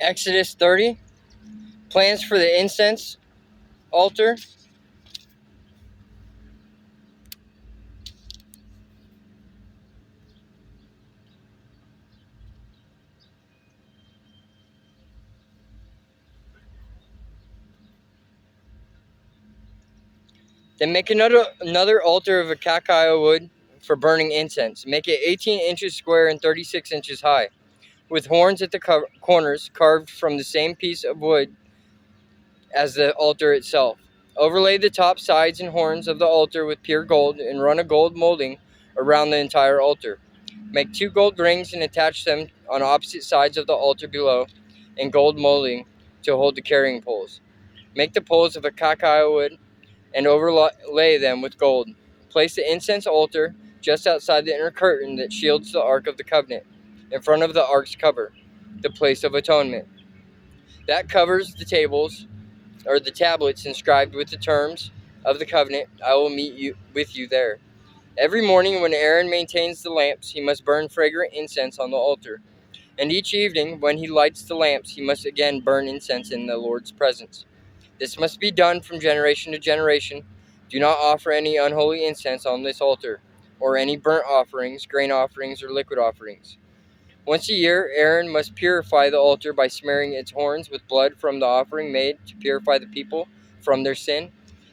Exodus 30, plans for the incense altar. Then make another altar of acacia wood for burning incense. Make it 18 inches square and 36 inches high, with horns at the corners carved from the same piece of wood as the altar itself. Overlay the top, sides, and horns of the altar with pure gold and run a gold molding around the entire altar. Make 2 gold rings and attach them on opposite sides of the altar below in gold molding to hold the carrying poles. Make the poles of acacia wood and overlay them with gold. Place the incense altar just outside the inner curtain that shields the Ark of the Covenant, in front of the Ark's cover, the place of atonement. That covers the tables, or the tablets inscribed with the terms of the covenant. I will meet with you there. Every morning when Aaron maintains the lamps, he must burn fragrant incense on the altar. And each evening when he lights the lamps, he must again burn incense in the Lord's presence. This must be done from generation to generation. Do not offer any unholy incense on this altar, or any burnt offerings, grain offerings, or liquid offerings. Once a year, Aaron must purify the altar by smearing its horns with blood from the offering made to purify the people from their sin.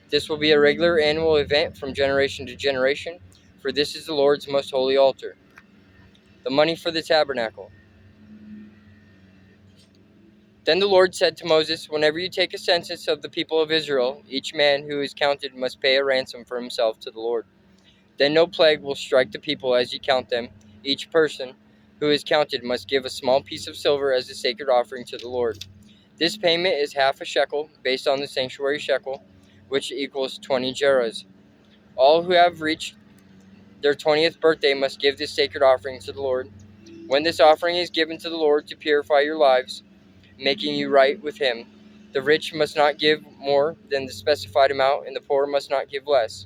This will be a regular annual event from generation to generation, for this is the Lord's most holy altar. The money for the tabernacle. Then the Lord said to Moses, whenever you take a census of the people of Israel, each man who is counted must pay a ransom for himself to the Lord. Then no plague will strike the people as you count them. Each person who is counted must give a small piece of silver as a sacred offering to the Lord. This payment is half a shekel, based on the sanctuary shekel, which equals 20 gerahs. All who have reached their 20th birthday must give this sacred offering to the Lord. When this offering is given to the Lord to purify your lives, making you right with him, the rich must not give more than the specified amount, and the poor must not give less.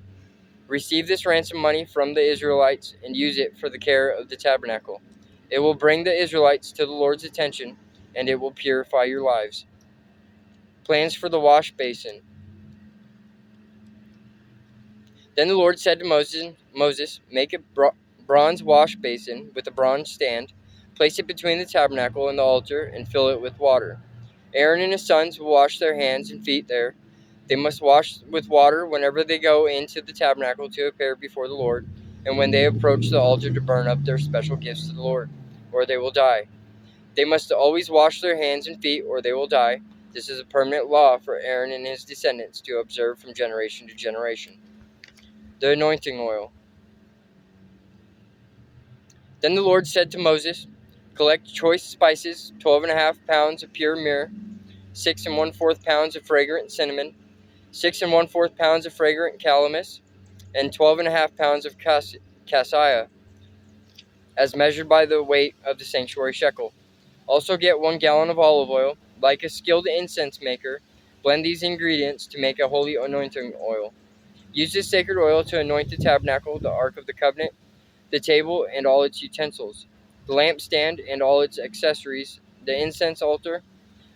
Receive this ransom money from the Israelites and use it for the care of the tabernacle. It will bring the Israelites to the Lord's attention, and it will purify your lives. Plans for the wash basin. Then the Lord said to Moses, make a bronze wash basin with a bronze stand. Place it between the tabernacle and the altar, and fill it with water. Aaron and his sons will wash their hands and feet there. They must wash with water whenever they go into the tabernacle to appear before the Lord, and when they approach the altar to burn up their special gifts to the Lord, or they will die. They must always wash their hands and feet, or they will die. This is a permanent law for Aaron and his descendants to observe from generation to generation. The anointing oil. Then the Lord said to Moses, collect choice spices, 12.5 pounds of pure myrrh, 6 1/4 pounds of fragrant cinnamon, 6 1/4 pounds of fragrant calamus, and 12.5 pounds of cassia, as measured by the weight of the sanctuary shekel. Also get 1 gallon of olive oil. Like a skilled incense maker, blend these ingredients to make a holy anointing oil. Use this sacred oil to anoint the tabernacle, the Ark of the Covenant, the table and all its utensils, the lampstand and all its accessories, the incense altar,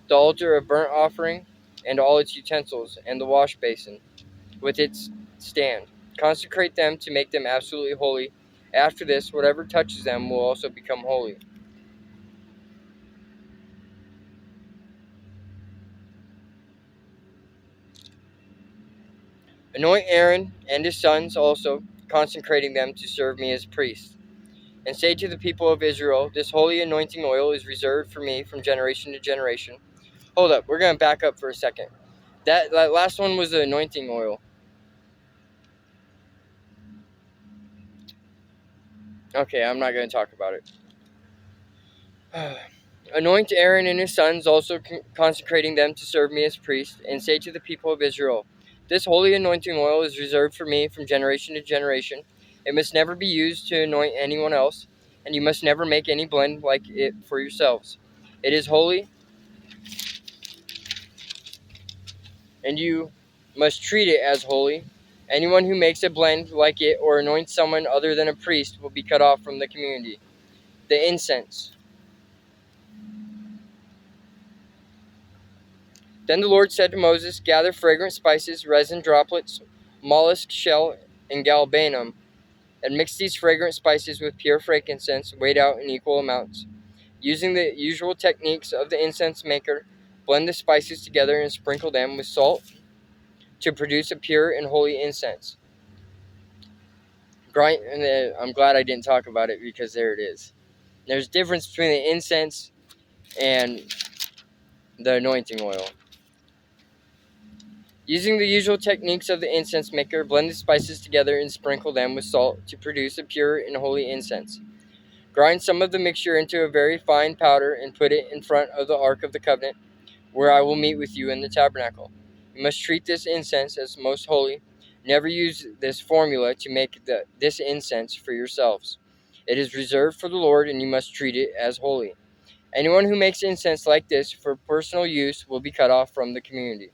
the altar of burnt offering and all its utensils, and the wash basin with its stand. Consecrate them to make them absolutely holy. After this, whatever touches them will also become holy. Anoint Aaron and his sons also, consecrating them to serve me as priests. And say to the people of Israel, this holy anointing oil is reserved for me from generation to generation. Hold up, we're going to back up for a second. That last one was the anointing oil. Okay, I'm not going to talk about it. Anoint Aaron and his sons, also consecrating them to serve me as priests, and say to the people of Israel, this holy anointing oil is reserved for me from generation to generation. It must never be used to anoint anyone else, and you must never make any blend like it for yourselves. It is holy, and you must treat it as holy. Anyone who makes a blend like it or anoints someone other than a priest will be cut off from the community. The incense. Then the Lord said to Moses, "Gather fragrant spices, resin droplets, mollusk shell, and galbanum, and mix these fragrant spices with pure frankincense, weighed out in equal amounts. Using the usual techniques of the incense maker, blend the spices together and sprinkle them with salt to produce a pure and holy incense." I'm glad I didn't talk about it because there it is. There's a difference between the incense and the anointing oil. Using the usual techniques of the incense maker, blend the spices together and sprinkle them with salt to produce a pure and holy incense. Grind some of the mixture into a very fine powder and put it in front of the Ark of the Covenant, where I will meet with you in the tabernacle. You must treat this incense as most holy. Never use this formula to make this incense for yourselves. It is reserved for the Lord, and you must treat it as holy. Anyone who makes incense like this for personal use will be cut off from the community.